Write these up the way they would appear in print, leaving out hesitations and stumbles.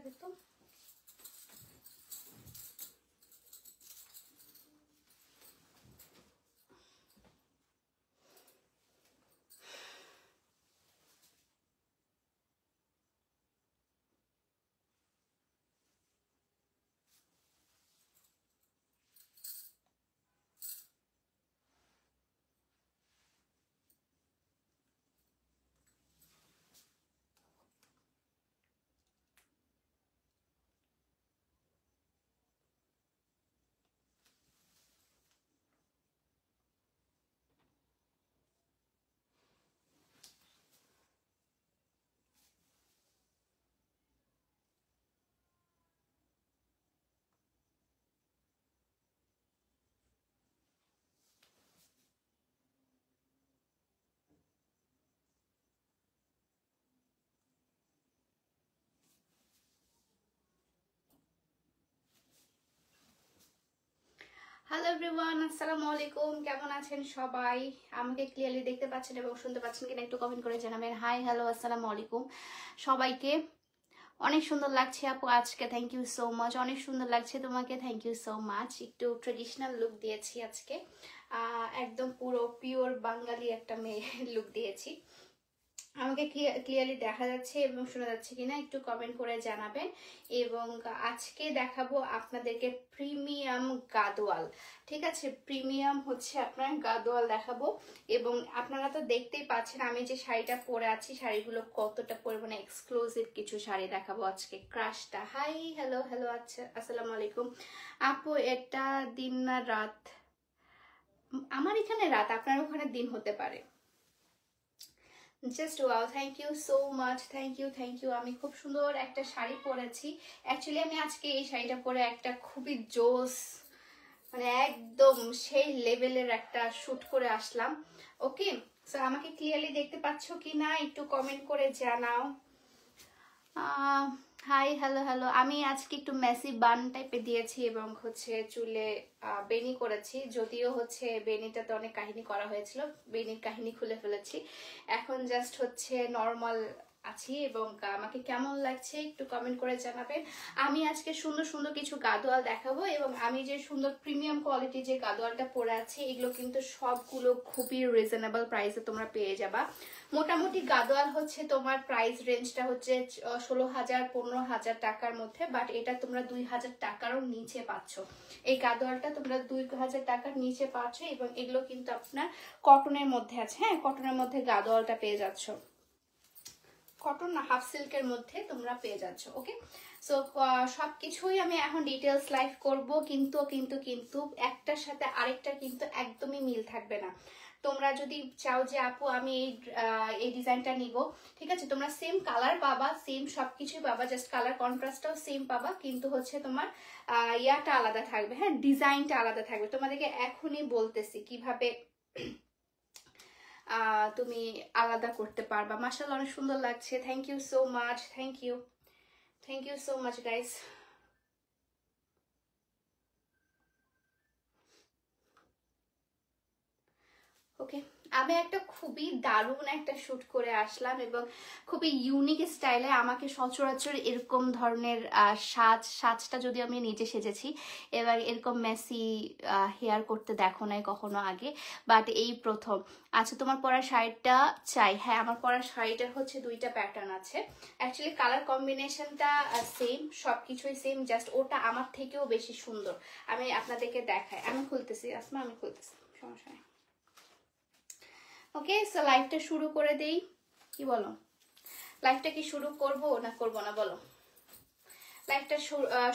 দে তো। Hello everyone, আসসালামু আলাইকুম। কেমন আছেন সবাই? আমাকে ক্লিয়ারলি দেখতে পাচ্ছেন এবং শুনতে পাচ্ছেন কিনা একটু কমেন্ট করে জানাবেন। হাই, হ্যালো, আসসালামু আলাইকুম সবাইকে। অনেক সুন্দর লাগছে আপু আজকে, থ্যাংক ইউ সো মাচ। অনেক সুন্দর লাগছে তোমাকে, থ্যাংক ইউ সো মাচ। একটু ট্রেডিশনাল লুক দিয়েছি আজকে, একদম পুরো পিওর বাঙালি একটা মেয়ে লুক দিয়েছি। আমাকে ক্লিয়ারলি দেখা যাচ্ছে এবং শোনা যাচ্ছে কিনা একটু কমেন্ট করে জানাবেন। এবং আজকে দেখাবো আপনাদেরকে প্রিমিয়াম গাদোয়াল, ঠিক আছে? প্রিমিয়াম হচ্ছে আপনার গাদোয়াল দেখাবো। এবং আপনারা তো দেখতেই পাচ্ছেন আমি যে শাড়িটা পরে আছি, শাড়িগুলো কতটা পরিমাণে এক্সক্লুসিভ কিছু শাড়ি দেখাবো আজকে। ক্রাশটা, হাই, হ্যালো, হ্যালো, আচ্ছা, আসসালামু আলাইকুম আপু। এটা দিন না রাত? আমার এখানে রাত, আপনার ওখানে দিন হতে পারে। Just wow, thank you so much, thank you. আমি খুব সুন্দর একটা শাড়ি পরেছি। অ্যাকচুয়ালি আমি আজকে এই শাড়িটা পরে একটা খুবই জোস, মানে একদম সেই লেভেলের একটা শ্যুট করে আসলাম। ওকে, সো আমাকে ক্লিয়ারলি দেখতে পাচ্ছ কি না একটু কমেন্ট করে জানাও। Hi, hello, hello. আমি আজকে একটু মেসি বান টাইপে দিয়েছি এবং হচ্ছে চুলে বেনি করেছি। যদিও হচ্ছে বেনিটাতে অনেক কাহিনী করা হয়েছিল, বেনির কাহিনী খুলে ফেলেছি। এখন জাস্ট হচ্ছে নর্মাল আছি। এবং আমাকে কেমন লাগছে একটু কমেন্ট করে জানাবেন। আমি আজকে সুন্দর সুন্দর কিছু গাদোয়াল দেখাবো এবং আমি যে সুন্দর প্রিমিয়াম কোয়ালিটি যে গাদোয়ালটা পরে আছি এগুলো কিন্তু সবগুলো খুবই রিজনেবল প্রাইসে তোমরা পেয়ে যাবা। মোটামুটি গাদোয়াল হচ্ছে তোমার প্রাইস রেঞ্জটা হচ্ছে 16,000 15,000 টাকার মধ্যে, বাট এটা তোমরা 2,000 টাকারও নিচে পাচ্ছ। এই গাদোয়ালটা তোমরা 2,000 টাকার নিচে পাচ্ছ এবং এগুলো কিন্তু আপনার কটনের মধ্যে আছে। হ্যাঁ, কটনের মধ্যে গাদোয়ালটা পেয়ে যাচ্ছ, কটন না হাফ সিল্কের মধ্যে তোমরা পেয়ে যাচ্ছ। ওকে, সো সবকিছুই আমি এখন ডিটেলস লাইভ করব, কিন্তু কিন্তু কিন্তু একটার সাথে আরেকটার কিন্তু একদমই মিল থাকবে না। তোমরা যদি চাও যে আপু আমি এই ডিজাইনটা নিব, ঠিক আছে, তোমরা সেম কালার পাবা, সেম সবকিছুই পাবা, জাস্ট কালার কন্ট্রাস্টটাও সেম পাবা, কিন্তু হচ্ছে তোমার ইয়াটা আলাদা থাকবে। হ্যাঁ, ডিজাইনটা আলাদা থাকবে। তোমাদেরকে এখনই বলতেছি কিভাবে তুমি আলাদা করতে পারবা। মাশাআল্লাহ, অনেক সুন্দর লাগছে। Thank you so much, thank you so much guys. Okay, আমি একটা খুবই দারুণ একটা শ্যুট করে আসলাম এবং খুবই ইউনিক স্টাইলে। আমাকে সচরাচর এরকম ধরনের সাজটা যদি আমি নিজে সেজেছি, এবার এরকম মেসি হেয়ার করতে দেখো নাই কখনো আগে, বাট এই প্রথম। আচ্ছা, তোমার পরা শাড়িটা চাই? হ্যাঁ, আমার পরা শাড়িটার হচ্ছে দুইটা প্যাটার্ন আছে। অ্যাকচুয়ালি কালার কম্বিনেশনটা সেম, সব কিছুই সেম, জাস্ট ওটা আমার থেকেও বেশি সুন্দর। আমি আপনাদেরকে দেখাই, আমি খুলতেছি আসমা, আমি খুলতেছি, সমস্যা নেই। ওকে, সো লাইভটা শুরু করে দেই, কি বলো? লাইভটা কি শুরু করব না করব না বলো? লাইভটা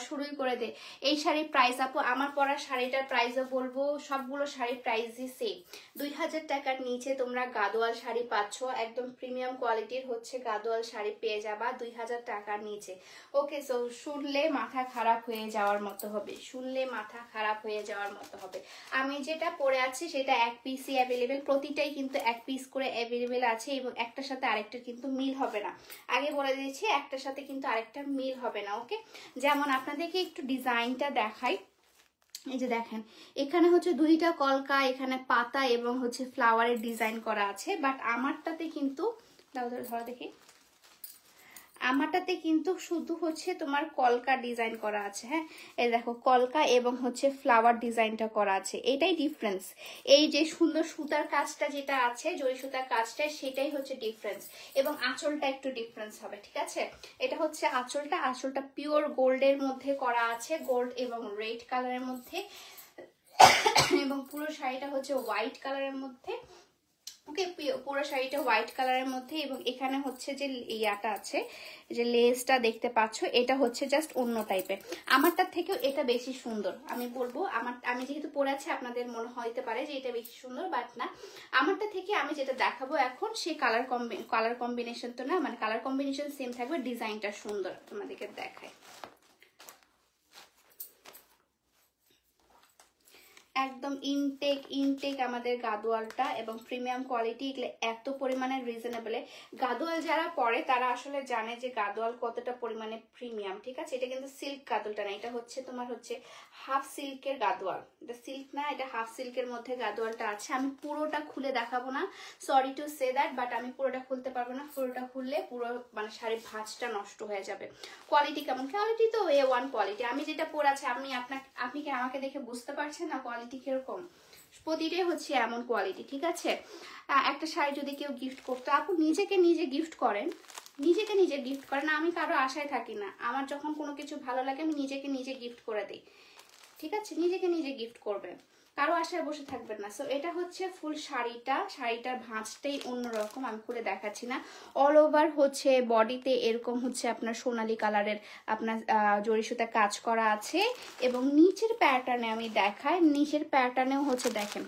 শুরুই করে দে। এই শাড়ির প্রাইস আপু, আমার পরা শাড়িটার প্রাইসও বলবো, সবগুলো শাড়ির প্রাইসই সেম। 2,000 টাকার নিচে তোমরা গাদোয়াল শাড়ি পাচ্ছ, একদম প্রিমিয়াম কোয়ালিটির হচ্ছে গাদোয়াল শাড়ি পেয়ে যাবা 2,000 টাকার নিচে। ওকে, সো শুনলে মাথা খারাপ হয়ে যাওয়ার মতো হবে, শুনলে মাথা খারাপ হয়ে যাওয়ার মতো হবে। আমি যেটা পরে আছি সেটা এক পিসই অ্যাভেলেবেল, প্রতিটাই কিন্তু এক পিস করে অ্যাভেলেবেল আছে এবং একটার সাথে আরেকটার কিন্তু মিল হবে না। আগে বলে দিয়েছি, একটার সাথে কিন্তু আরেকটা মিল হবে না। ওকে, যেমন আপনাদেরকে একটু ডিজাইনটা দেখাই। এই যে দেখেন, এখানে হচ্ছে দুইটা কলকা, এখানে পাতা এবং হচ্ছে ফ্লাওয়ারের ডিজাইন করা আছে, বাট আমারটাতে কিন্তু ধরা দেখি, আমারটাতে কিন্তু শুধু হচ্ছে তোমার কলকা ডিজাইন করা আছে। হ্যাঁ, এই দেখো কলকা এবং হচ্ছে ফ্লাওয়ার ডিজাইনটা করা আছে, এটাই ডিফারেন্স। এই যে সুন্দর সুতার কাজটা যেটা আছে, জরি সুতার কাজটা, সেটাই হচ্ছে ডিফারেন্স। এবং আঁচলটা একটু ডিফারেন্স হবে, ঠিক আছে। এটা হচ্ছে আঁচলটা, আঁচলটা পিওর গোল্ডের মধ্যে করা আছে, গোল্ড এবং রেড কালারের মধ্যে, এবং পুরো শাড়িটা হচ্ছে হোয়াইট কালারের মধ্যে। ওকে, পুরো শাড়িটা হোয়াইট কালারের মধ্যে। এবং এখানে হচ্ছে যে ইয়াটা আছে, যে লেসটা দেখতে পাচ্ছ, এটা হচ্ছে জাস্ট অন্য টাইপের। আমারটার থেকেও এটা বেশি সুন্দর আমি বলবো। আমি যেহেতু পরে আছি, আপনাদের মনে হইতে পারে যে এটা বেশি সুন্দর, বাট না। আমারটা থেকে আমি যেটা দেখাবো এখন, সেই কালার কম্বিনেশন তো না, মানে কালার কম্বিনেশন সেম থাকবে, ডিজাইনটা সুন্দর তোমাদেরকে দেখায়। একদম ইনটেক আমাদের গাদোয়ালটা, এবং প্রিমিয়াম কোয়ালিটি। এগুলো এত পরিমাণে রিজনেবল। গাদোয়াল যারা পরে তারা আসলে জানে যে গাদোয়াল কতটা পরিমাণে প্রিমিয়াম, ঠিক আছে। এটা কিন্তু সিল্ক গাদোয়ালটা না, এটা হচ্ছে তোমার হচ্ছে হাফ সিল্কের গাদোয়াল। এটা সিল্ক না, এটা হাফ সিল্কের মধ্যে গাদোয়ালটা আছে। আমি পুরোটা খুলে দেখাবো না, sorry to say that, but আমি পুরোটা খুলতে পারবো না। পুরোটা খুললে পুরো মানে শাড়ির ভাঁজটা নষ্ট হয়ে যাবে। কোয়ালিটি কেমন? কোয়ালিটি তো A1 কোয়ালিটি। আমি যেটা পরে আছি, আপনি কি আমাকে দেখে বুঝতে পারছেন না কোয়ালিটি কিরকম? প্রতিটাই হচ্ছে এমন কোয়ালিটি, ঠিক আছে। একটা শাড়ি যদি কেউ গিফট করতো, আপু নিজেকে নিজে গিফট করেন, আমি কারো আশায় থাকি না। আমার যখন কোনো কিছু ভালো লাগে, আমি নিজেকে নিজে গিফট করে দিই, ঠিক আছে। নিজেকে নিজে গিফট করবেন, কারো আশায় বসে থাকবেন না। সো এটা হচ্ছে ফুল শাড়িটার ভাঁজটাই অন্যরকম, আমি খুলে দেখাচ্ছি না। অল ওভার হচ্ছে বডিতে এরকম হচ্ছে আপনার সোনালী কালারের আপনার জরি সুতা কাজ করা আছে। এবং নিচের প্যাটার্নে আমি দেখাই, নিচের প্যাটার্নেও হচ্ছে দেখেন,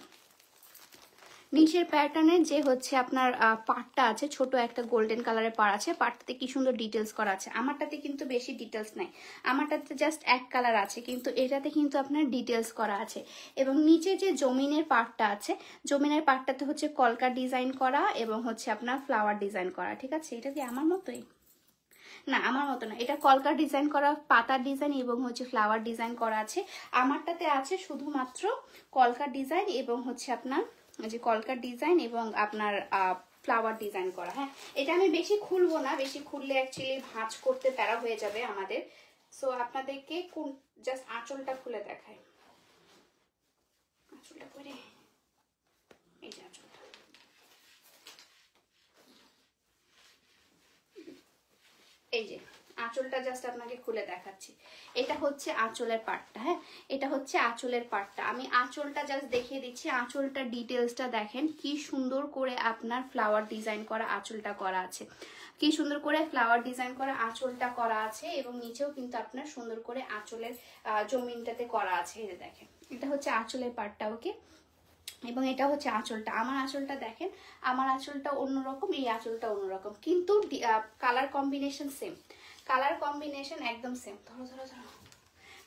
নিচের প্যাটার্নের যে হচ্ছে আপনার পাড়টা আছে, ছোট একটা গোল্ডেন কালারের পাড় আছে, পাড়টাতে কি সুন্দর ডিটেলস করা আছে। আমারটাতে কিন্তু বেশি ডিটেলস নাই, আমারটাতে জাস্ট এক কালার আছে, কিন্তু এটাতে কিন্তু আপনার ডিটেলস করা আছে। এবং নিচে যে জমিনের পাড়টা আছে, জমিনের পাড়টাতে হচ্ছে কলকা ডিজাইন করা এবং হচ্ছে আপনার ফ্লাওয়ার ডিজাইন করা, ঠিক আছে। এটা কি আমার মতোই? না, আমার মতো না, এটা কলকা ডিজাইন করা, পাতার ডিজাইন এবং হচ্ছে ফ্লাওয়ার ডিজাইন করা আছে। আমারটাতে আছে শুধুমাত্র কলকা ডিজাইন এবং হচ্ছে আপনার যে কলকার ডিজাইন এবং আপনার ফ্লাওয়ার ডিজাইন করা। হ্যাঁ, এটা আমি বেশি খুলবো না, বেশি খুললে অ্যাকচুয়ালি ভাঁজ করতে তারা হয়ে যাবে আমাদের। সো আপনাদেরকে কোন জাস্ট আঁচলটা খুলে দেখাই, আঁচলটা করে, এই যে আঁচলটা, এই যে আঁচলটা জাস্ট আপনাকে খুলে দেখাচ্ছি। এটা হচ্ছে আঁচলের পার্টটা। হ্যাঁ, এটা হচ্ছে আঁচলের পার্টটা। আমি আঁচলটা জাস্ট দেখিয়ে দিচ্ছি। আঁচলটা ডিটেলসটা দেখেন, কি সুন্দর করে আপনার ফ্লাওয়ার ডিজাইন করা আঁচলটা করা আছে, কি সুন্দর করে ফ্লাওয়ার ডিজাইন করা আঁচলটা করা আছে। এবং নিচেও কিন্তু আপনার সুন্দর করে আঁচলের জমিনটাতে করা আছে। এই যে দেখেন, এটা হচ্ছে আঁচলের পার্টটা। ওকে, এবং এটা হচ্ছে আঁচলটা। আমার আঁচলটা দেখেন, আমার আঁচলটা অন্যরকম, এই আঁচলটা অন্যরকম, কিন্তু colour combination same, colour combination একদম সেম। ধরো ধরো ধরো,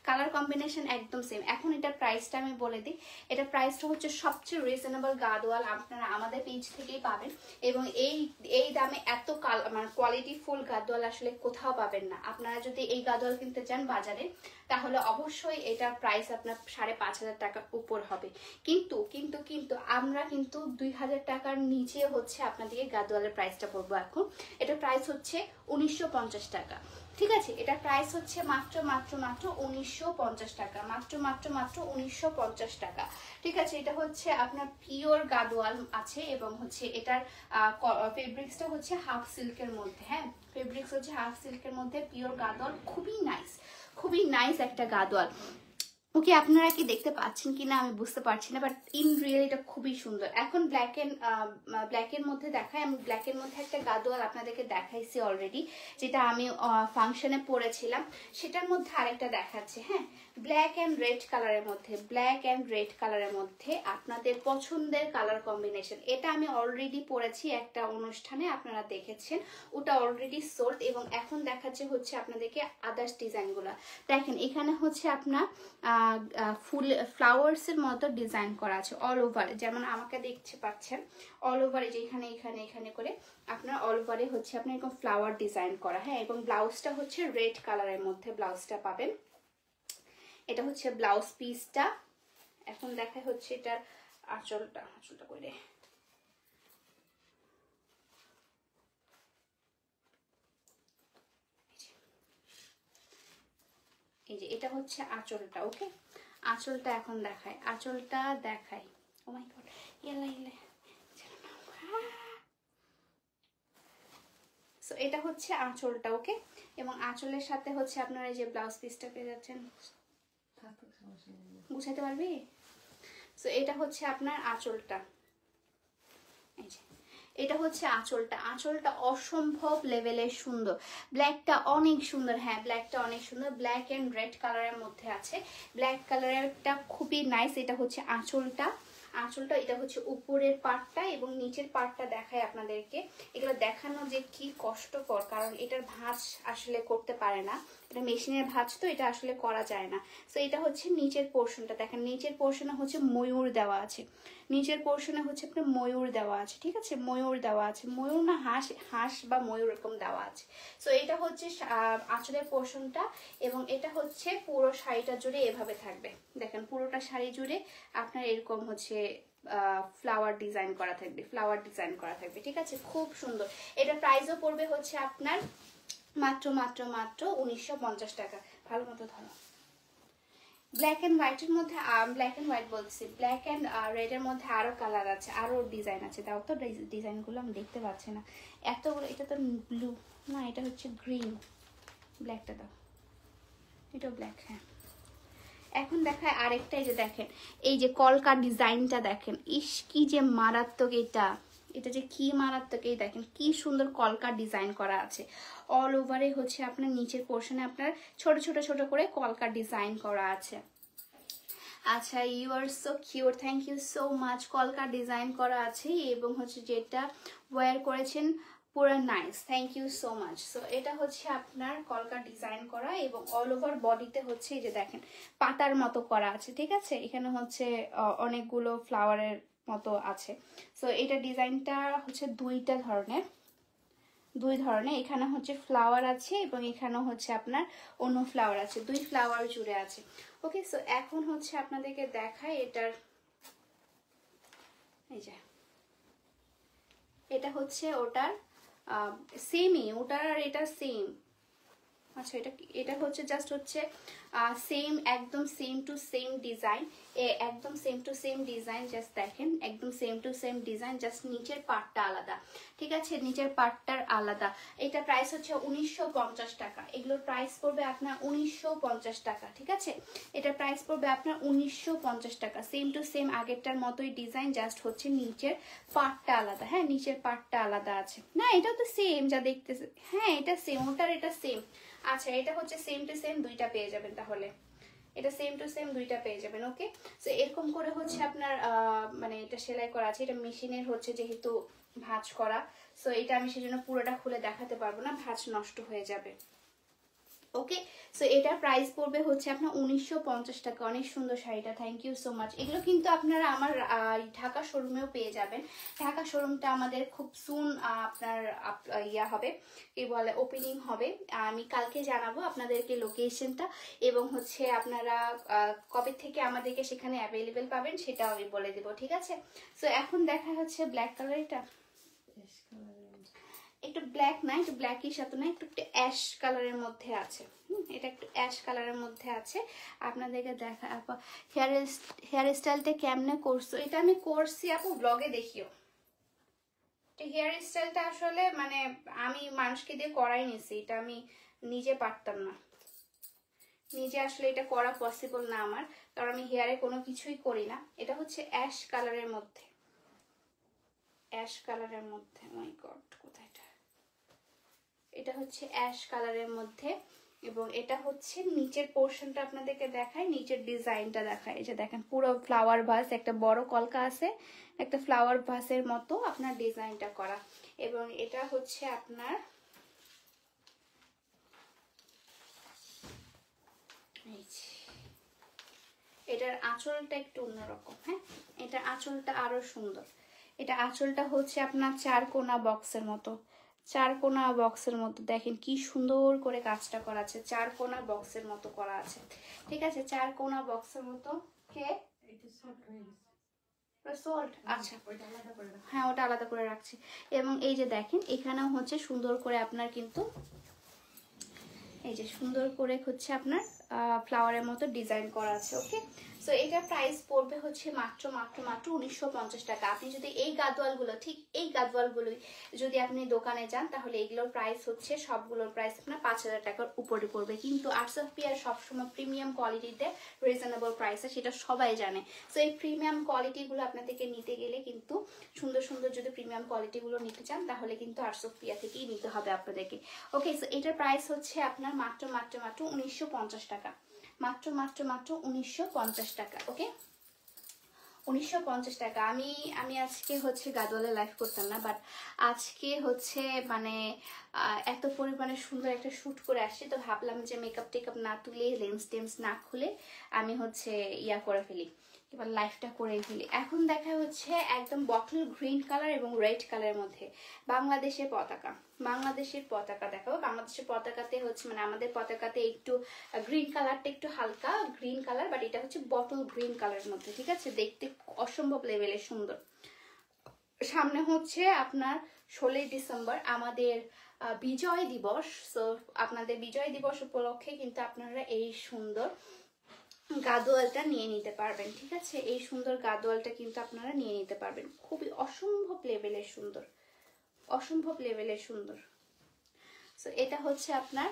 কালার কম্বিনেশন একদম সেম। এখন এটার প্রাইসটা আমি বলে দিই। এটার প্রাইসটা হচ্ছে সবচেয়ে রিজনেবল গাদোয়াল আপনারা আমাদের পেজ থেকেই পাবেন। এবং এই দামে এত মানে কোয়ালিটি ফুল গাদোয়াল আসলে কোথাও পাবেন না। আপনারা যদি এই গাদোয়াল কিনতে চান বাজারে, তাহলে অবশ্যই এটার প্রাইস আপনার 5,500 টাকা উপর হবে। কিন্তু কিন্তু কিন্তু আমরা কিন্তু 2,000 টাকার নিচে হচ্ছে আপনাদেরকে গাদোয়ালের প্রাইসটা বলবো এখন। এটার প্রাইস হচ্ছে 1950 টাকা, ঠিক আছে। এটা প্রাইস হচ্ছে মাত্র 1950 টাকা, মাত্র 1950 টাকা, ঠিক আছে। এটা হচ্ছে আপনার পিওর গাদোয়াল আছে এবং হচ্ছে এটার ফেব্রিক্সটা হচ্ছে হাফ সিল্কের মধ্যে। হ্যাঁ, ফেব্রিক্স হচ্ছে হাফ সিল্কের মধ্যে, পিওর গাদোয়াল, খুবই নাইস একটা গাদোয়াল। ওকে, আপনারা কি দেখতে পাচ্ছেন কিনা আমি বুঝতে পারছি না, বাট ইন রিয়েল এটা খুবই সুন্দর। এখন ব্ল্যাকের মধ্যে দেখাই। আমি ব্ল্যাকের মধ্যে একটা গাদোয়াল আপনাদেরকে দেখাইছি অলরেডি, যেটা আমি ফাংশনে পরেছিলাম, সেটার মধ্যে আরেকটা দেখাচ্ছে। হ্যাঁ, ব্ল্যাক অ্যান্ড রেড কালারের মধ্যে আপনাদের পছন্দের কালার কম্বিনেশন। এটা আমি অলরেডি পরেছি একটা অনুষ্ঠানে, আপনারা দেখেছেন, ওটা অলরেডি সোল্ড। এবং এখন দেখাচ্ছে হচ্ছে আপনাদেরকে আদার্স ডিজাইনগুলো। দেখেন, এখানে হচ্ছে আপনার ফুল ফ্লাওয়ার্সের মতো ডিজাইন করা আছে অল ওভার, যেমন আমাকে দেখতে পাচ্ছেন অল ওভারে, যে এখানে করে আপনার অল ওভারে হচ্ছে আপনার এরকম ফ্লাওয়ার ডিজাইন করা। হ্যাঁ, এবং ব্লাউজটা হচ্ছে রেড কালারের মধ্যে ব্লাউজটা পাবেন। এটা হচ্ছে ব্লাউজ পিসটা। এখন দেখা হচ্ছে এটার আঁচলটা করে, এই যে এটা হচ্ছে আঁচলটা। ওকে, আঁচলটা এখন দেখায়, আঁচলটা দেখায়। ও মাই গড, ইয়ালা ইয়ালা। সো এটা হচ্ছে আঁচলটা। ওকে, এবং আঁচলের সাথে হচ্ছে আপনার এই যে ব্লাউজ পিসটা পেয়ে যাচ্ছেন। বুঝাতে পারবি? সো এটা হচ্ছে আপনার আঁচলটা। এই যে এটা হচ্ছে আঁচলটা। আঁচলটা অসম্ভব লেভেলের সুন্দর, ব্ল্যাকটা অনেক সুন্দর। হ্যাঁ, ব্ল্যাকটা অনেক সুন্দর, ব্ল্যাক অ্যান্ড রেড কালারের মধ্যে আছে। ব্ল্যাক কালারেরটা খুবই নাইস। এটা হচ্ছে আঁচলটা। আঁচলটা এটা হচ্ছে উপরের পার্টটা এবং নিচের পার্টটা দেখায় আপনাদেরকে। এগুলো দেখানো যে কি কষ্টকর, কারণ এটার ভাঁজ আসলে করতে পারে না, এটা মেশিনের ভাঁজ, তো এটা আসলে করা যায় না। তো এটা হচ্ছে নিচের পোর্শনটা। দেখেন নিচের পোর্শনে হচ্ছে ময়ূর দেওয়া আছে, নিচের পোর্শনে হচ্ছে আপনার ময়ূর দেওয়া আছে। ঠিক আছে, ময়ূর দেওয়া আছে, ময়ূর না হাঁস, হাঁস বা ময়ূর এরকম দেওয়া আছে। সো এটা হচ্ছে আঁচলের পোর্শনটা এবং এটা হচ্ছে পুরো শাড়িটা জুড়ে এভাবে থাকবে। দেখেন পুরোটা শাড়ি জুড়ে আপনার এরকম হচ্ছে ফ্লাওয়ার ডিজাইন করা থাকবে, ফ্লাওয়ার ডিজাইন করা থাকবে। ঠিক আছে, খুব সুন্দর। এটা প্রাইসও পড়বে হচ্ছে আপনার মাত্র মাত্র মাত্র 1950 টাকা। ভালো মতো ধরো। ব্ল্যাক অ্যান্ড হোয়াইটের মধ্যে, ব্ল্যাক অ্যান্ড হোয়াইট বলছি, ব্ল্যাক অ্যান্ড রেডের মধ্যে আরও কালার আছে, আরও ডিজাইন আছে। দাও তো ডিজাইনগুলো, আমি দেখতে পাচ্ছি না এতগুলো। এটা তো ব্লু না, এটা হচ্ছে গ্রিন। ব্ল্যাকটা দাও, এটাও ব্ল্যাক। হ্যাঁ, এখন দেখায় আরেকটা। এই যে দেখেন এই যে কলকা ডিজাইনটা দেখেন, ইস কি যে মারাত্মক এটা, এটা যে কি মারাত্মক। এই দেখেন কি সুন্দর কলকা ডিজাইন করা আছে। অল ওভারে হচ্ছে আপনার নিচের পোর্শনে আপনার ছোট ছোট ছোট করে কলকা ডিজাইন করা আছে। আচ্ছা, you are so cute, thank you so much. কলকা ডিজাইন করা আছে এবং হচ্ছে যেটা ওয়্যার করেছেন পুরো nice, thank you so much. So এটা হচ্ছে আপনার কলকা ডিজাইন করা এবং অল ওভার বডিতে হচ্ছে এই যে দেখেন পাতার মতো করা আছে। ঠিক আছে, এখানে হচ্ছে অনেকগুলো ফ্লাওয়ারের মতো আছে। সো এটা ডিজাইনটা হচ্ছে দুই ধরনের। এখানে হচ্ছে ফ্লাওয়ার আছে এবং এখানেও হচ্ছে আপনার অন্য ফ্লাওয়ার আছে, দুই ফ্লাওয়ার জুড়ে আছে। ওকে, সো এখন হচ্ছে আপনাদেরকে দেখায় এটার, এই যে এটা হচ্ছে ওটার সেমই, ওটার আর এটা সেম। আচ্ছা, এটা হচ্ছে জাস্ট হচ্ছে সেম, একদম সেম টু সেম ডিজাইন, একদম same to same design. Just দেখেন একদম same to same design, just নিচের পার্টটা আলাদা। ঠিক আছে, নিচের পার্টটার আলাদা। এটা প্রাইস হচ্ছে 1950 টাকা। এগুলোর প্রাইস পড়বে আপনার 1950 টাকা। ঠিক আছে, এটা প্রাইস পড়বে আপনার 1950 টাকা। সেম টু সেম আগেরটার মতোই ডিজাইন, জাস্ট হচ্ছে নিচের পার্টটা আলাদা। হ্যাঁ, নিচের পার্টটা আলাদা আছে। না, এটাও তো সেম যা দেখতেছে। হ্যাঁ, এটা সেম, ওটার এটা সেম। আচ্ছা, এটা হচ্ছে সেম টু সেম দুইটা পেয়ে যাবেন, তাহলে এটা সেম টু সেম দুইটা পেয়ে যাবেন। ওকে, সো এরকম করে হচ্ছে আপনার মানে এটা সেলাই করা আছে। এটা মেশিনের হচ্ছে যেহেতু ভাঁজ করা, সো এটা আমি সেজন্য পুরোটা খুলে দেখাতে পারবো না, ভাঁজ নষ্ট হয়ে যাবে। ওকে, সো এটার প্রাইস পড়বে হচ্ছে আপনার 1950 টাকা। অনেক সুন্দর শাড়িটা, থ্যাংক ইউ সো মাচ। এগুলো কিন্তু আপনারা আমার ঢাকা শোরুমেও পেয়ে যাবেন। ঢাকা শোরুমটা আমাদের খুব সুন আপনার ইয়া হবে, কি বলে, ওপেনিং হবে। আমি কালকে জানাবো আপনাদেরকে লোকেশনটা এবং হচ্ছে আপনারা কবে থেকে আমাদেরকে সেখানে অ্যাভেলেবেল পাবেন সেটাও আমি বলে দেবো। ঠিক আছে, সো এখন দেখা হচ্ছে ব্ল্যাক কালার। এটা একটু ব্ল্যাক না, একটু ব্ল্যাকিশ এত না, একটু অ্যাশ কালারের মধ্যে আছে। এটা একটু অ্যাশ কালারের মধ্যে আছে। আপনাদেরকে দেখা হেয়ার স্টাইলটা কেমনে করছো, এটা আমি করছি আপু ব্লগে, দেখিও। হেয়ার স্টাইলটা আসলে মানে আমি মানুষকে দিয়ে করাই নিছি, এটা আমি নিজে পারতাম না, নিজে আসলে এটা করা পসিবল না আমার, কারণ আমি হেয়ারে কোনো কিছুই করি না। এটা হচ্ছে অ্যাশ কালারের মধ্যে, অ্যাশ কালারের মধ্যে। মাই গড, কোথায় এটা হচ্ছে অ্যাশ কালারের মধ্যে এবং এটা হচ্ছে নিচের পোর্শনটা আপনাদেরকে দেখায়, নিচের ডিজাইনটা দেখায়। এই যে দেখেন পুরো ফ্লাওয়ার ভাস, একটা বড় কলকা আছে, একটা ফ্লাওয়ার ভাসের মতো আপনার ডিজাইনটা করা। এবং এটা হচ্ছে আপনার এটার আঁচলটা একটু অন্যরকম। হ্যাঁ, এটার আঁচলটা আরো সুন্দর। এটা আঁচলটা হচ্ছে আপনার চার কোনা বক্সের মতো, চার কোনা বক্সের মতো। দেখেন কি সুন্দর করে কাজটা করা আছে, চার কোনা বক্সের মতো করা আছে। ঠিক আছে, চার কোনা বক্সের মতো। কে সল্ট, আচ্ছা হ্যাঁ, ওটা আলাদা করে রাখছি। এবং এই যে দেখেন এখানেও হচ্ছে সুন্দর করে আপনার কিন্তু এই যে সুন্দর করে হচ্ছে আপনার ফ্লাওয়ারের মতো ডিজাইন করা আছে। ওকে, সো এটার প্রাইস পড়বে হচ্ছে মাত্র মাত্র মাত্র 1950 টাকা। আপনি যদি এই গাদোয়ালগুলো, ঠিক এই গাদোয়ালগুলোই যদি আপনি দোকানে যান, তাহলে এগুলোর প্রাইস হচ্ছে, সবগুলোর প্রাইস আপনার 5000 টাকার উপরে পড়বে। কিন্তু আর্টস অফ পিয়ার সবসময় প্রিমিয়াম কোয়ালিটিতে রিজনেবল প্রাইসে, সেটা সবাই জানে। সো এই প্রিমিয়াম কোয়ালিটিগুলো আপনাদেরকে নিতে গেলে কিন্তু, সুন্দর সুন্দর যদি প্রিমিয়াম কোয়ালিটিগুলো নিতে চান, তাহলে কিন্তু আর্টস অফ পিয়া থেকেই নিতে হবে আপনাদেরকে। ওকে, সো এটার প্রাইস হচ্ছে আপনার মাত্র মাত্র মাত্র 1950 টাকা। মাত্র মাত্র মাত্র 1950 টাকা। ওকে, 1950 টাকা। আমি আজকে হচ্ছে গাদোয়ালে লাইভ করতাম না, বাট আজকে হচ্ছে মানে এত পরিমাণে সুন্দর একটা শ্যুট করে আসছি, তো ভাবলাম যে মেকআপ টেকআপ না তুলে, লেন্স টেন্স না খুলে আমি হচ্ছে ইয়া করে ফেলি, এবার লাইফটা করে ফেলি। এখন দেখা হচ্ছে একদম বটল গ্রিন কালার এবং রেড কালারের মধ্যে বাংলাদেশের পতাকা। বাংলাদেশের পতাকা দেখাবো। বাংলাদেশের পতাকাতে হচ্ছে মানে আমাদের পতাকাতে একটু গ্রিন কালারটা একটু হালকা গ্রিন কালার, বাট এটা হচ্ছে বটল গ্রিন কালারের মধ্যে। ঠিক আছে, দেখতে অসম্ভব লেভেলের সুন্দর। সামনে হচ্ছে আপনার 16 ডিসেম্বর আমাদের বিজয় দিবস। সো আপনাদের বিজয় দিবস উপলক্ষে কিন্তু আপনারা এই সুন্দর গাদোয়ালটা নিয়ে নিতে পারবেন। ঠিক আছে, এই সুন্দর গাদোয়ালটা কিন্তু আপনারা নিয়ে নিতে পারবেন। খুবই অসম্ভব লেভেলের সুন্দর, অসম্ভব লেভেলের সুন্দর। সো এটা হচ্ছে আপনার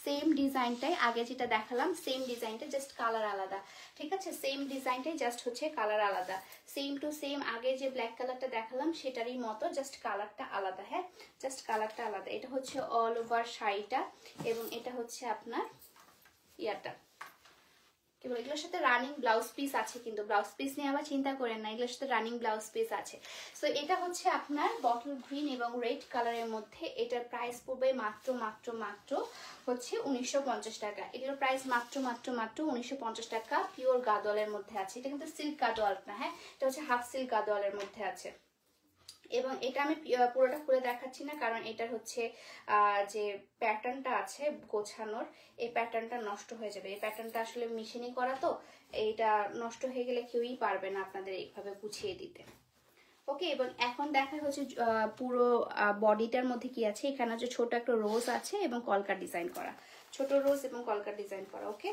সেম ডিজাইনটাই, আগে যেটা দেখালাম সেম ডিজাইনটা, জাস্ট কালার আলাদা। ঠিক আছে, সেম ডিজাইনটাই, জাস্ট হচ্ছে কালার আলাদা। সেম টু সেম আগে যে ব্ল্যাক কালারটা দেখালাম সেটারই মতো, জাস্ট কালারটা আলাদা। হ্যাঁ, জাস্ট কালারটা আলাদা। এটা হচ্ছে অল ওভার শাড়িটা, এবং এটা হচ্ছে আপনার ইয়াটা কি বলে, এগুলোর সাথে রানিং ব্লাউজ পিস আছে, কিন্তু ব্লাউজ পিস নিয়ে আবার চিন্তা করেন না, এগুলোর সাথে রানিং ব্লাউজ পিস আছে। সো এটা হচ্ছে আপনার বটল গ্রিন এবং রেড কালারের মধ্যে। এটার প্রাইস পড়বে মাত্র মাত্র মাত্র হচ্ছে 1950 টাকা। এগুলোর প্রাইস মাত্র মাত্র মাত্র 1950 টাকা। পিওর গাদোয়ালের মধ্যে আছে, এটা কিন্তু সিল্ক গাদোয়াল না, হ্যাঁ, এটা হচ্ছে হাফ সিল্ক গাদোয়ালের মধ্যে আছে। এবং এটা আমি পুরোটা খুলে দেখাচ্ছি না, কারণ এটার হচ্ছে যে প্যাটার্নটা আছে গোছানোর, এই প্যাটার্নটা নষ্ট হয়ে যাবে। এই প্যাটার্নটা আসলে মেশিনে করা, তো এইটা নষ্ট হয়ে গেলে কেউই পারবে না আপনাদের এইভাবে গুছিয়ে দিতে। ওকে, এবং এখন দেখা হচ্ছে পুরো বডিটার মধ্যে কি আছে। এখানে হচ্ছে ছোট একটা রোজ আছে এবং কলকা ডিজাইন করা, ছোট রোজ এবং কলকা ডিজাইন করা। ওকে,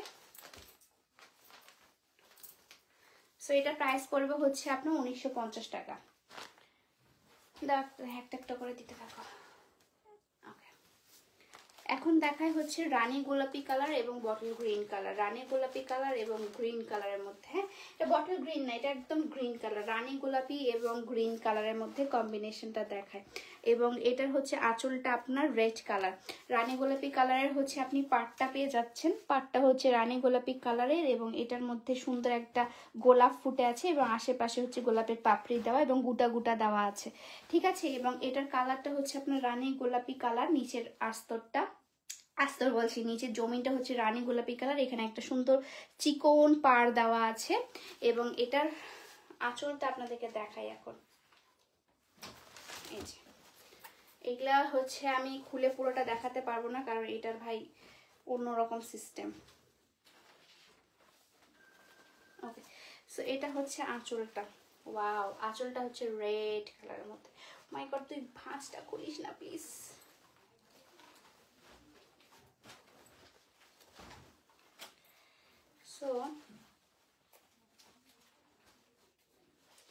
সো এটা প্রাইস পড়বে হচ্ছে আপনার 1950 টাকা। একটা একটা করে দিতে থাকো। এখন দেখায় হচ্ছে রানী গোলাপি কালার এবং বটল গ্রিন কালার। রানী গোলাপি কালার এবং গ্রিন কালারের মধ্যে, এটা বটল গ্রিন না, এটা একদম গ্রিন কালার। রানী গোলাপি এবং গ্রিন কালারের মধ্যে কম্বিনেশনটা দেখায়। এবং এটার হচ্ছে আঁচলটা আপনার রেড কালার। রানী গোলাপি কালারের হচ্ছে আপনি পাটটা পেয়ে যাচ্ছেন, পাটটা হচ্ছে রানী গোলাপি কালারের, এবং এটার মধ্যে সুন্দর একটা গোলাপ ফুটে আছে এবং আশেপাশে হচ্ছে গোলাপের পাপড়ি দেওয়া এবং গুটা গুটা দেওয়া আছে। ঠিক আছে, এবং এটার কালারটা হচ্ছে আপনার রানী গোলাপি কালার। নিচের আস্তর বলছি, নিচের জমিনটা হচ্ছে রানী গোলাপি কালার। এখানে একটা সুন্দর চিকন পাড় দেওয়া আছে, এবং এটার আঁচলটা আপনাদেরকে দেখাই এখন। এই যে এগুলা হচ্ছে আমি খুলে পুরোটা দেখাতে পারবো না, কারণ এটার ভাই অন্যরকম সিস্টেম। ওকে, সো এটা হচ্ছে আঁচলটা। ওয়াও, আঁচলটা হচ্ছে রেড কালারের মধ্যে। মাই গড, তুই ভাঁজটা করিস না প্লিজ। সো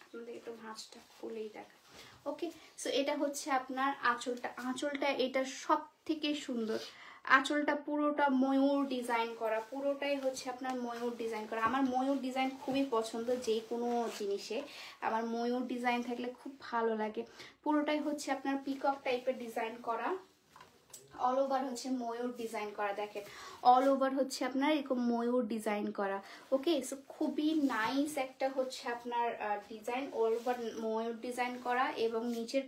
আপনাদের একটু ভাঁজটা খুলেই দেখা। ওকে, সো এটা হচ্ছে আপনার আঁচলটা। আঁচলটা এটা সব থেকে সুন্দর। আঁচলটা পুরোটা ময়ূর ডিজাইন করা, পুরোটাই হচ্ছে আপনার ময়ূর ডিজাইন করা। আমার ময়ূর ডিজাইন খুবই পছন্দ, যে কোনো জিনিসে আমার ময়ূর ডিজাইন থাকলে খুব ভালো লাগে। পুরোটাই হচ্ছে আপনার পিকক টাইপের ডিজাইন করা, অল ওভার হচ্ছে ময়ূর ডিজাইন করা। দেখেন, অল ওভার হচ্ছে আপনার এরকম ময়ূর ডিজাইন করা। ওকে, সো খুবই নাইস একটা হচ্ছে আপনার ডিজাইন, অল ওভার ময়ূর ডিজাইন করা, এবং নিচের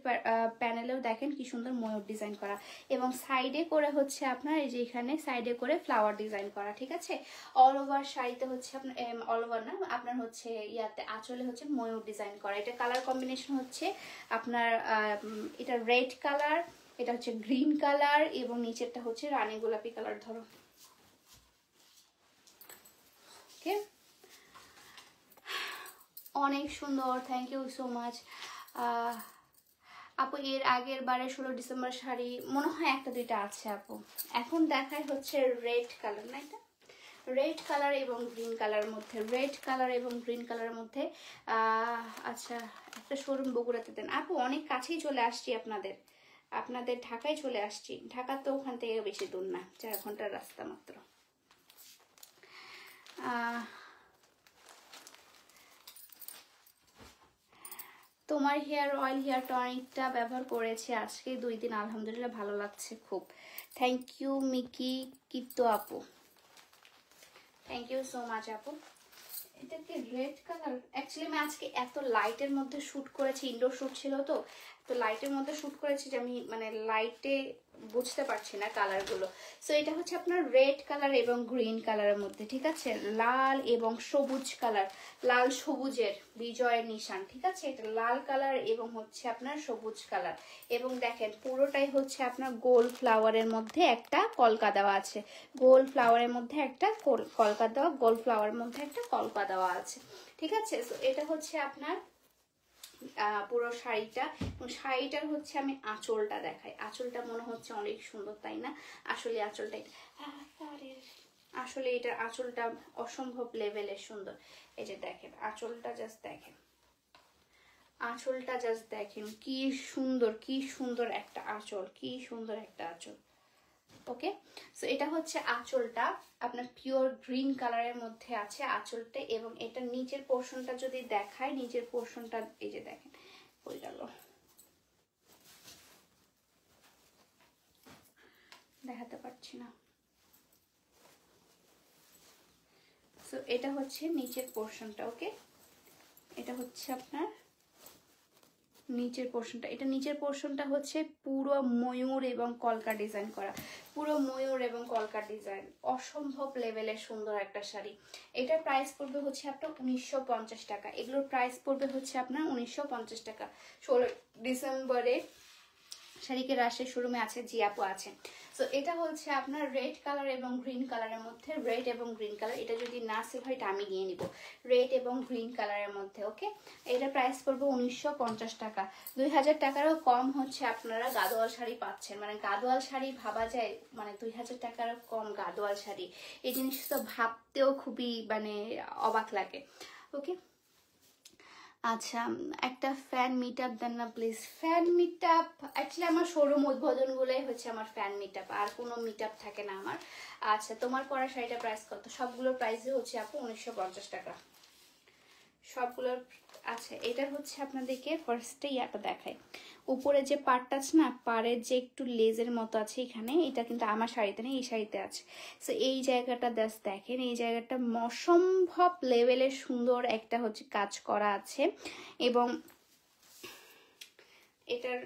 প্যানেলেও দেখেন কি সুন্দর ময়ূর ডিজাইন করা, এবং সাইডে করে হচ্ছে আপনার এই যে এখানে সাইডে করে ফ্লাওয়ার ডিজাইন করা। ঠিক আছে, অল ওভার শাড়িতে হচ্ছে আপনার, অল ওভার না, আপনার হচ্ছে ইয়াতে আঁচলে হচ্ছে ময়ূর ডিজাইন করা। এটা কালার কম্বিনেশন হচ্ছে আপনার এটা রেড কালার, এটা হচ্ছে গ্রিন কালার, এবং নিচেরটা হচ্ছে রানী গোলাপি কালার। ধরো, ওকে, অনেক সুন্দর, থ্যাংক ইউ সো মাচ আপু। এর আগের বারে 16 ডিসেম্বর শাড়ি মনে হয় একটা দুইটা আছে আপু। এখন দেখায় হচ্ছে রেড কালার, না এটা রেড কালার এবং গ্রিন কালারের মধ্যে, রেড কালার এবং গ্রিন কালারের মধ্যে। আচ্ছা, একটা শোরুম বগুড়াতে দেন আপু, অনেক কাছেই চলে আসছি আপনাদের, আপনাদের ঢাকায় চলে আসছি। ঢাকা তো ওখান থেকে বেশি দূর না, 4 ঘন্টার রাস্তা মাত্র। তোমার হেয়ার অয়েল, হেয়ার টনিকটা ব্যবহার করেছি আজকে 2 দিন, আলহামদুলিল্লাহ ভালো লাগছে খুব। থ্যাংক ইউ মিকি কিত্তো আপু, থ্যাংক ইউ সো মাচ আপু। এটা কি রেড কালার? অ্যাকচুয়ালি আমি আজকে এত লাইটের মধ্যে শ্যুট করেছি, ইনডোর শ্যুট ছিল তো, তো লাইটের মধ্যে শ্যুট করেছি যে আমি মানে লাইটে বুঝতে পারছি না কালারগুলো। সো এটা হচ্ছে আপনার রেড কালার এবং গ্রিন কালারের মধ্যে, ঠিক আছে, লাল এবং সবুজ কালার, লাল সবুজের বিজয়ের নিশান, ঠিক আছে, এটা লাল কালার এবং হচ্ছে আপনার সবুজ কালার। এবং দেখেন পুরোটাই হচ্ছে আপনার গোল ফ্লাওয়ারের মধ্যে একটা কলকা দেওয়া আছে, গোল ফ্লাওয়ারের মধ্যে একটা কলকা দেওয়া, গোল ফ্লাওয়ারের মধ্যে একটা কলকা দেওয়া আছে, ঠিক আছে। তো এটা হচ্ছে আপনার পুরো শাড়িটা। এবং শাড়িটার হচ্ছে আমি আঁচলটা দেখাই, আঁচলটা মনে হচ্ছে অনেক সুন্দর তাই না? আসলে আঁচলটা, আসলে এটার আঁচলটা অসম্ভব লেভেলের সুন্দর। এই যে দেখেন আঁচলটা, জাস্ট দেখেন আঁচলটা, জাস্ট দেখেন কি সুন্দর, কি সুন্দর একটা আঁচল, কি সুন্দর একটা আঁচল। ওকে, সো এটা হচ্ছে আঁচলটা, আপনার পিওর গ্রিন কালারের মধ্যে আছে আঁচলটা। এবং এটা নিচের পোর্শনটা যদি দেখায়, নিচের পোর্শনটা এই যে দেখেন হয়ে গেল, দেখাতে পারছি না। সো এটা হচ্ছে নিচের পোর্শনটা। ওকে, এটা হচ্ছে আপনার নিচের পোর্শনটা। এটা নিচের পোর্শনটা হচ্ছে পুরো ময়ূর এবং কলকা ডিজাইন করা, পুরো ময়ূর এবং কলকা ডিজাইন, অসম্ভব লেভেলের সুন্দর একটা শাড়ি। এটার প্রাইস পড়বে হচ্ছে আপনার 1950 টাকা। এগুলোর প্রাইস পড়বে হচ্ছে আপনার 1950 টাকা। 16 ডিসেম্বরে শাড়িকে রাশের শোরুমে আছে, জি আপু আছে। সো এটা হচ্ছে আপনার রেড কালার এবং গ্রিন কালারের মধ্যে, রেড এবং গ্রিন কালার, এটা যদি না সেল হয় এটা আমি নিয়ে নিব, রেড এবং গ্রিন কালারের মধ্যে। ওকে, এটা প্রাইস পড়বে 1950 টাকা। 2000 টাকারও কম হচ্ছে আপনারা গাদোয়াল শাড়ি পাচ্ছেন, মানে গাদোয়াল শাড়ি ভাবা যায়, মানে 2000 টাকারও কম গাদোয়াল শাড়ি, এই জিনিসটা তো ভাবতেও খুবই মানে অবাক লাগে। ওকে, আচ্ছা, একটা ফ্যান মিট আপ দেন না please. Fan meet up actually আমার শোরুম উদ্বোধনগুলোই হচ্ছে আমার ফ্যান মিট আপ, আর কোনো মিট আপ থাকে না আমার। আচ্ছা, তোমার পরা শাড়িটা প্রাইস কত? সবগুলোর প্রাইসই হচ্ছে আপু 1950 টাকা সবগুলোর। আচ্ছা, এটার হচ্ছে আপনাদেরকে ফার্স্টে ইয়াটা দেখাই, উপরে যে পাড়টা আছে না, পাড়ের যে একটু লেজের মতো আছে এখানে, এটা কিন্তু আমার শাড়িতে নেই, এই শাড়িতে আছে। সো এই জায়গাটা জাস্ট দেখেন, এই জায়গাটা অসম্ভব লেভেলের সুন্দর একটা হচ্ছে কাজ করা আছে। এবং এটার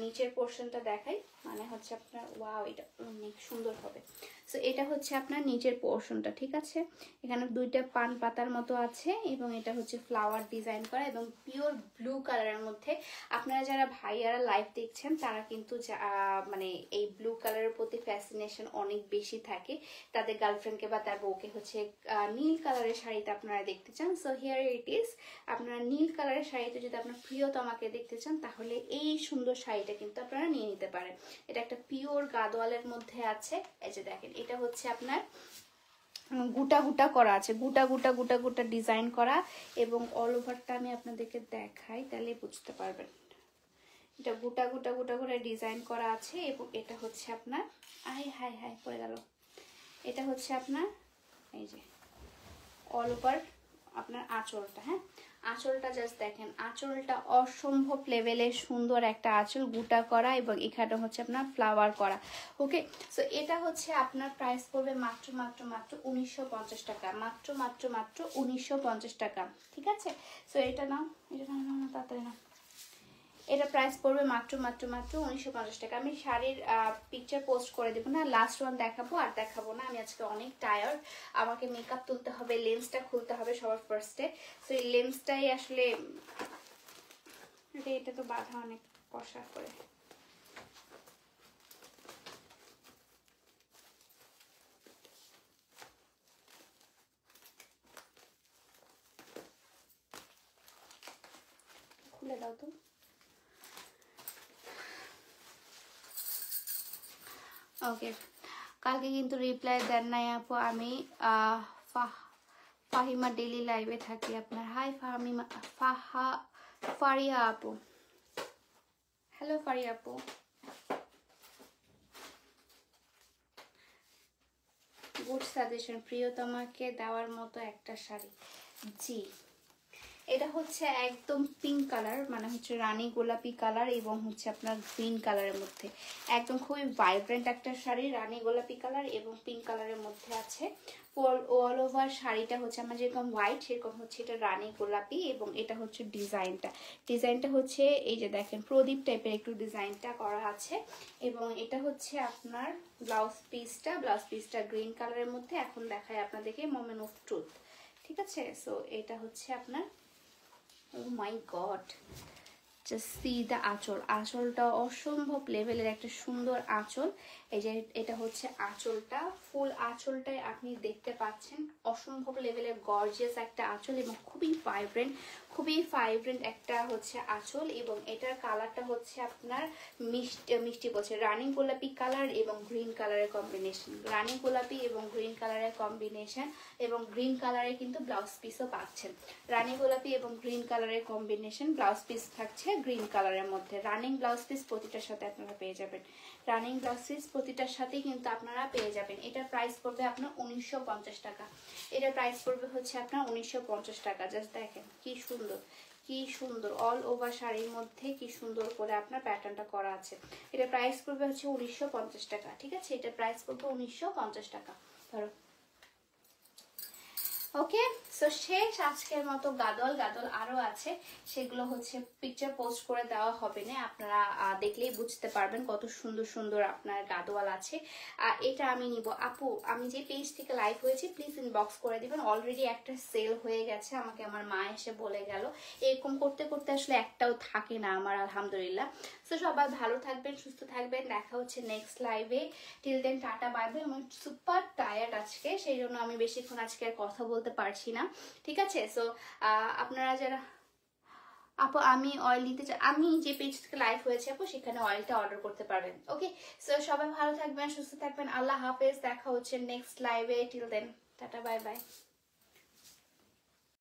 নিচের পোর্শনটা দেখাই, মানে হচ্ছে আপনার ওয়াও, এটা অনেক সুন্দর হবে। সো এটা হচ্ছে আপনার নিচের পোর্শনটা, ঠিক আছে, এখানে 2টা পান পাতার মতো আছে এবং এটা হচ্ছে ফ্লাওয়ার ডিজাইন করা এবং পিওর ব্লু কালারের মধ্যে। আপনারা যারা ভাইয়ারা লাইভ দেখছেন তারা কিন্তু মানে এই ব্লু কালারের প্রতি ফ্যাসিনেশন অনেক বেশি থাকে, তাদের গার্লফ্রেন্ডকে বা তার বউকে হচ্ছে নীল কালারের শাড়িতে আপনারা দেখতে চান। সো হিয়ার ইট ইজ, আপনারা নীল কালারের শাড়িতে যদি আপনার প্রিয়তমাকে দেখতে চান তাহলে এই সুন্দর শাড়িটা কিন্তু আপনারা নিয়ে নিতে পারেন। এটা একটা পিওর গাদোয়ালের মধ্যে আছে। এই যে দেখেন, এটা হচ্ছে আপনার গুটা গুটা করা আছে, গুটা গুটা গুটা গুটা ডিজাইন করা। এবং অল ওভারটা আমি আপনাদেরকে দেখাই তাহলে বুঝতে পারবেন। এটা গুটা গুটা গুটা করে ডিজাইন করা আছে এবং এটা হচ্ছে আপনার আই হাই হাই পড়ে গেল, এটা হচ্ছে আপনার এই যে অল ওভার আপনার আঁচলটা। হ্যাঁ, আঁচলটা জাস্ট দেখেন, আঁচলটা অসম্ভব লেভেলের সুন্দর একটা আঁচল, গুটা করা এবং এখানে হচ্ছে আপনার ফ্লাওয়ার করা। ওকে, সো এটা হচ্ছে আপনার প্রাইস পড়বে মাত্র মাত্র মাত্র 1950 টাকা, মাত্র মাত্র মাত্র 1950 টাকা, ঠিক আছে। সো এটা নাও, এটা না তাড়াতাড়ি না, এটা প্রাইস পড়বে মাত্র মাত্র মাত্র 1950 টাকা। আমি শাড়ির পিকচার পোস্ট করে দেবো না, লাস্ট ওয়ান দেখাবো আর দেখাবো না, আমি আজকে অনেক টায়ার্ড, আমাকে মেকআপ তুলতে হবে, লেন্সটা খুলতে হবে সবার ফার্স্টে। সো এই লেন্সটাই আসলে এটা তো বাঁধা অনেক কষা করে। খুলে দাও তো। ওকে, কালকে কিন্তু রিপ্লাই দেন নাই আপু। আমি ফাহিমা ডেইলি লাইভে থাকি আপনার। হাই ফাহিমা, ফারিয়া আপু। হ্যালো ফারিয়া আপু। গুড সাজেশন, প্রিয়তমাকে দেওয়ার মতো একটা শাড়ি। জি, এটা হচ্ছে একদম পিঙ্ক কালার, মানে হচ্ছে রানী গোলাপি কালার এবং হচ্ছে আপনার গ্রিন কালারের মধ্যে, একদম খুবই ভাইব্রেন্ট একটা শাড়ি। রানী গোলাপি কালার এবং পিঙ্ক কালারের মধ্যে আছে। অল ওভার শাড়িটা হচ্ছে আমার যেরকম হোয়াইট সেরকম হচ্ছে এটা রানী গোলাপি, এবং এটা হচ্ছে ডিজাইনটা হচ্ছে এই যে দেখেন প্রদীপ টাইপের একটু ডিজাইনটা করা আছে। এবং এটা হচ্ছে আপনার ব্লাউজ পিসটা গ্রিন কালারের মধ্যে। এখন দেখায় আপনাদেরকে মোমেন্ট অফ ট্রুথ, ঠিক আছে? সো এটা হচ্ছে আপনার, oh my god, just see the আঁচলটা অসম্ভব লেভেলের একটা সুন্দর আঁচল। এই যে এটা হচ্ছে আঁচলটা, ফুল আঁচলটাই আপনি দেখতে পাচ্ছেন, অসম্ভব লেভেলের গর্জিয়াস একটা আঁচল এবং খুবই ভাইব্রেন্ট একটা হচ্ছে আঁচল। এবং এটার কালারটা হচ্ছে আপনার মিষ্টি বলছে রানী গোলাপি কালার এবং গ্রিন কালারের কম্বিনেশন, রানী গোলাপি এবং গ্রিন কালারের কম্বিনেশন, এবং গ্রিন কালারের কিন্তু ব্লাউজ পিসও পাচ্ছেন। রানী গোলাপি এবং গ্রিন কালারের কম্বিনেশন, ব্লাউজ পিস থাকছে গ্রিন কালারের মধ্যে। রানিং ব্লাউজ পিস প্রতিটার সাথে আপনারা পেয়ে যাবেন, রানিং ব্লাউজ পিস প্রতিটার সাথেই কিন্তু আপনারা পেয়ে যাবেন। এটার প্রাইস পড়বে আপনার 1950 টাকা। এটার প্রাইস পড়বে হচ্ছে আপনার 1950 টাকা। জাস্ট দেখেন কি সুন্দর অল ওভার শাড়ির মধ্যে কি সুন্দর করে আপনার প্যাটার্নটা করা আছে। এটা প্রাইস পড়বে হচ্ছে 1950 টাকা, ঠিক আছে? এটা প্রাইস পড়বে 1950 টাকা। ধরো ওকে, সো শেষ আজকের মতো। গাদল আরো আছে, সেগুলো হচ্ছে পিকচার পোস্ট করে দেওয়া হবে না, আপনারা দেখলেই বুঝতে পারবেন কত সুন্দর আপনার গাদোয়াল আছে। এটা আমি নিব আপু। আমি যে পেজ থেকে লাইভ হয়েছি প্লিজ ইনবক্স করে দিবেন। অলরেডি একটা সেল হয়ে গেছে, আমাকে আমার মা এসে বলে গেল। এরকম করতে আসলে একটাও থাকে না আমার, আলহামদুলিল্লাহ। সো সবাই ভালো থাকবেন, সুস্থ থাকবেন, দেখা হচ্ছে নেক্সট লাইভে। Till then tata bye bye. আমি সুপার টায়ার্ড আজকে, সেই জন্য আমি বেশিক্ষণ আজকে আর কথা বলতে পারছি না, ঠিক আছে? সো আপনারা যারা আপু, আমি অয়েল নিতে চাই, আমি যে পেজ থেকে লাইভ হয়েছে আপু সেখানে অয়েলটা অর্ডার করতে পারবেন। ওকে, সো সবাই ভালো থাকবেন, সুস্থ থাকবেন, আল্লাহ হাফেজ। দেখা হচ্ছে নেক্সট লাইভে। Till then tata bye by.